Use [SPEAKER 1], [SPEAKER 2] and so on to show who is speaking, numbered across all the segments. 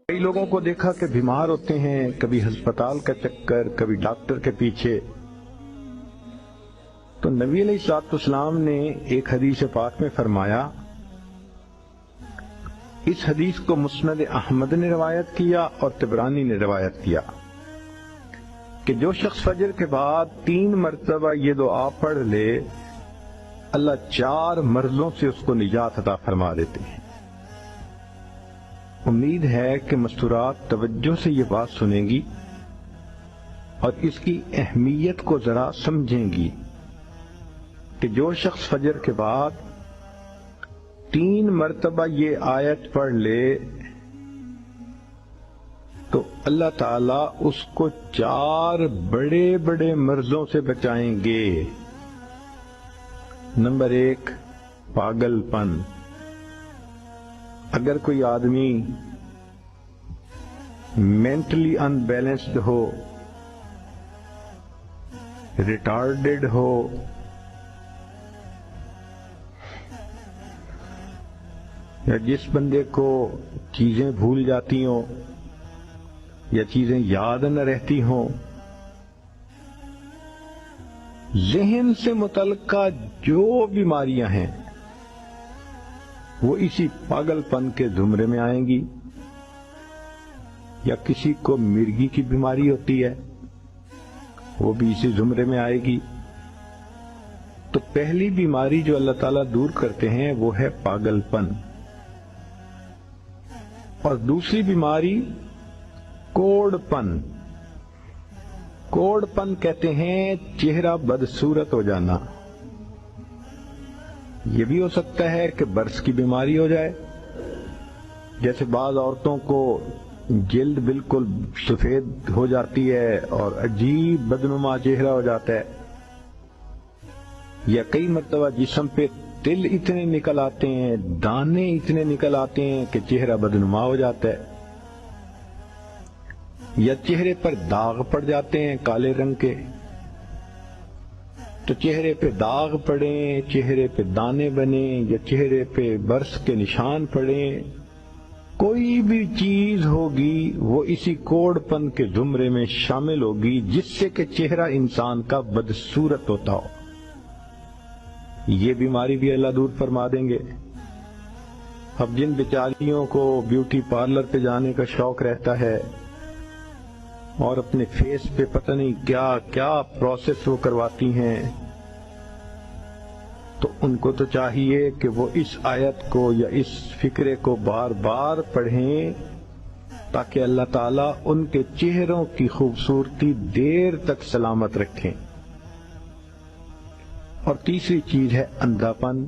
[SPEAKER 1] کئی لوگوں کو دیکھا کہ بیمار ہوتے ہیں، کبھی ہسپتال کا چکر، کبھی ڈاکٹر کے پیچھے. تو نبی علیہ الصلوۃ والسلام نے ایک حدیث پاک میں فرمایا، اس حدیث کو مسند احمد نے روایت کیا اور طبرانی نے روایت کیا کہ جو شخص فجر کے بعد 3 مرتبہ یہ دعا پڑھ لے، اللہ 4 مرضوں سے اس کو نجات عطا فرما دیتے ہیں. امید ہے کہ مستورات توجہ سے یہ بات سنیں گی اور اس کی اہمیت کو ذرا سمجھیں گی کہ جو شخص فجر کے بعد 3 مرتبہ یہ آیت پڑھ لے تو اللہ تعالیٰ اس کو 4 بڑے بڑے مرضوں سے بچائیں گے. نمبر 1، پاگل پن. اگر کوئی آدمی مینٹلی ان بیلنسڈ ہو، ریٹارڈڈ ہو، یا جس بندے کو چیزیں بھول جاتی ہوں یا چیزیں یاد نہ رہتی ہوں، ذہن سے متعلقہ جو بیماریاں ہیں وہ اسی پاگل پن کے زمرے میں آئیں گی. یا کسی کو مرگی کی بیماری ہوتی ہے، وہ بھی اسی زمرے میں آئے گی. تو پہلی بیماری جو اللہ تعالیٰ دور کرتے ہیں وہ ہے پاگل پن، اور دوسری بیماری کوڑ پن. کوڑ پن کہتے ہیں چہرہ بدصورت ہو جانا. یہ بھی ہو سکتا ہے کہ برس کی بیماری ہو جائے، جیسے بعض عورتوں کو جلد بالکل سفید ہو جاتی ہے اور عجیب بدنما چہرہ ہو جاتا ہے، یا کئی مرتبہ جسم پہ تل اتنے نکل آتے ہیں، دانے اتنے نکل آتے ہیں کہ چہرہ بدنما ہو جاتا ہے، یا چہرے پر داغ پڑ جاتے ہیں کالے رنگ کے. تو چہرے پہ داغ پڑیں، چہرے پہ دانے بنیں، یا چہرے پہ برس کے نشان پڑیں، کوئی بھی چیز ہوگی وہ اسی کوڑ پن کے زمرے میں شامل ہوگی جس سے کہ چہرہ انسان کا بدصورت ہوتا ہو. یہ بیماری بھی اللہ دور فرما دیں گے. اب جن بیچاریوں کو بیوٹی پارلر پہ جانے کا شوق رہتا ہے اور اپنے فیس پہ پتہ نہیں کیا کیا پروسیس وہ کرواتی ہیں، تو ان کو تو چاہیے کہ وہ اس آیت کو یا اس فکرے کو بار بار پڑھیں تاکہ اللہ تعالیٰ ان کے چہروں کی خوبصورتی دیر تک سلامت رکھیں. اور تیسری چیز ہے اندھا پن.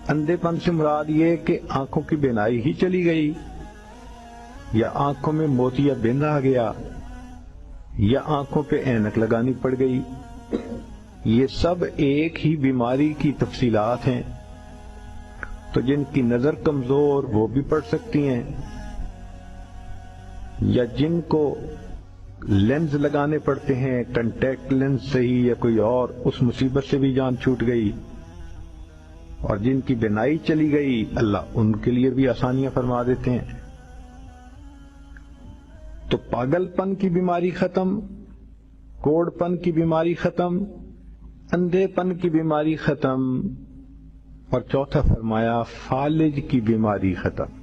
[SPEAKER 1] اندھے پن سے مراد یہ کہ آنکھوں کی بینائی ہی چلی گئی، یا آنکھوں میں موتیا بند آ گیا، یا آنکھوں پہ اینک لگانی پڑ گئی. یہ سب ایک ہی بیماری کی تفصیلات ہیں. تو جن کی نظر کمزور وہ بھی پڑھ سکتی ہیں، یا جن کو لینز لگانے پڑتے ہیں، کنٹیکٹ لینز صحیح یا کوئی اور، اس مصیبت سے بھی جان چھوٹ گئی. اور جن کی بینائی چلی گئی اللہ ان کے لیے بھی آسانیاں فرما دیتے ہیں. تو پاگل پن کی بیماری ختم، کوڑ پن کی بیماری ختم، اندھے پن کی بیماری ختم، اور چوتھا فرمایا فالج کی بیماری ختم.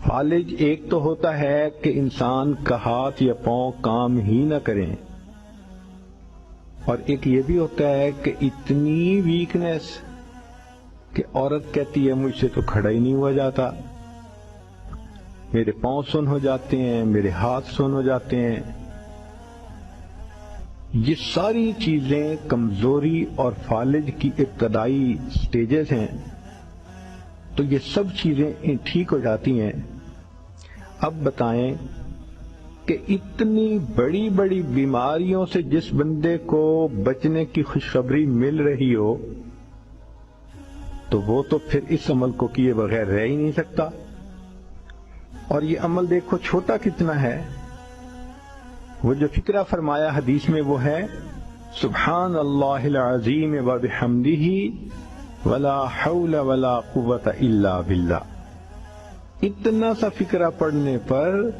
[SPEAKER 1] فالج ایک تو ہوتا ہے کہ انسان کا ہاتھ یا پاؤں کام ہی نہ کریں، اور ایک یہ بھی ہوتا ہے کہ اتنی ویکنیس کہ عورت کہتی ہے مجھ سے تو کھڑا ہی نہیں ہوا جاتا، میرے پاؤں سن ہو جاتے ہیں، میرے ہاتھ سن ہو جاتے ہیں. یہ ساری چیزیں کمزوری اور فالج کی ابتدائی سٹیجز ہیں. تو یہ سب چیزیں ٹھیک ہو جاتی ہیں. اب بتائیں کہ اتنی بڑی بڑی بیماریوں سے جس بندے کو بچنے کی خوشخبری مل رہی ہو تو وہ تو پھر اس عمل کو کیے بغیر رہ ہی نہیں سکتا. اور یہ عمل دیکھو چھوٹا کتنا ہے. وہ جو فکرہ فرمایا حدیث میں وہ ہے سبحان اللہ العظیم وبحمدہ ولا حول ولا قوة الا باللہ. اتنا سا فقرہ پڑھنے پر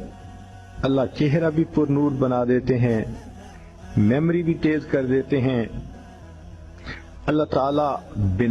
[SPEAKER 1] اللہ چہرہ بھی پر نور بنا دیتے ہیں، میموری بھی تیز کر دیتے ہیں۔ اللہ تعالیٰ بنا